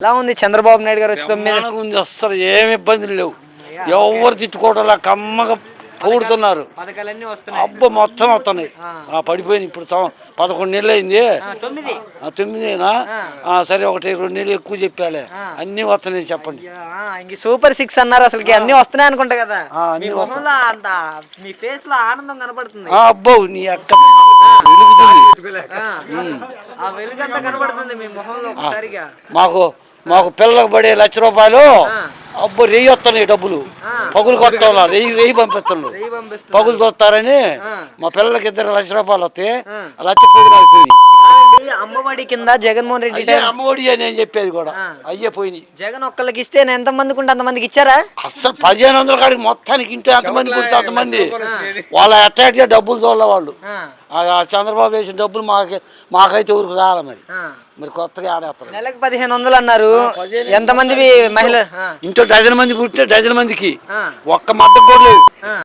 ఎలా ఉంది చంద్రబాబు నాయుడు గారు వచ్చి 9 ఉంది అసలు ఏమి ఇబ్బందులు లేవు. ఎవరు తిట్టుకోవటంలా కమ్మగా పొగుడుతున్నారు. పథకాలన్నీ వస్తున్నాయి. అబ్బ మొత్తం వస్తున్నాయి. పడిపోయింది ఇప్పుడు 11 నెలలు అయింది. 9 సరే 1-2 నెలలు ఎక్కువ చెప్పాలి. అన్ని వస్తున్నాయి చెప్పండి. సూపర్ 6 అన్నారు అసలుకి అన్ని వస్తున్నాయి అనుకుంటా కదా. మీ ఫేస్ లో ఆనందం కనబడుతుంది. అబ్బో నీ అక్క వెలుగుతుంది. ఆ వెలుగంతా కనబడుతుంది మీ మొహంలో ఒకసారిగా. మాకు పిల్లలకు పడే రూ. 1,00,000 అబ్బో రెయ్యి వస్తున్నాయి డబ్బులు. పగులు కొట్టా రెయ్యి పంపిస్తున్నారు. పగులు తోస్తారని మా పిల్లలకి 2 లక్షల రూపాయలు వస్తే లక్ష పగులు అయిపోయినాయి. అమ్మఒడి కింద జగన్మోహన్ రెడ్డి అమ్మఒడి అని నేను చెప్పేది కూడా అయ్యే పోయినాయి. జగన్ ఒక్కళ్ళకి ఇస్తే ఎంత మందికి ఉంటే అంతమందికి ఇచ్చారా? అసలు 1500 కాడికి మొత్తానికి ఇంటే అంతమంది పుడితే అంతమంది వాళ్ళ అట్టాక్ట్గా డబ్బులు తోళ్ళ వాళ్ళు. చంద్రబాబు వేసిన డబ్బులు మాకైతే ఊరికి రాలే. మరి కొత్తగా ఆడేస్తారు. నెలకు 1500 అన్నారు. ఎంతమంది మహిళ ఇంట్లో 10 మంది పుట్టిన 10 మందికి ఒక్క మద్దతు కూడా లేవు.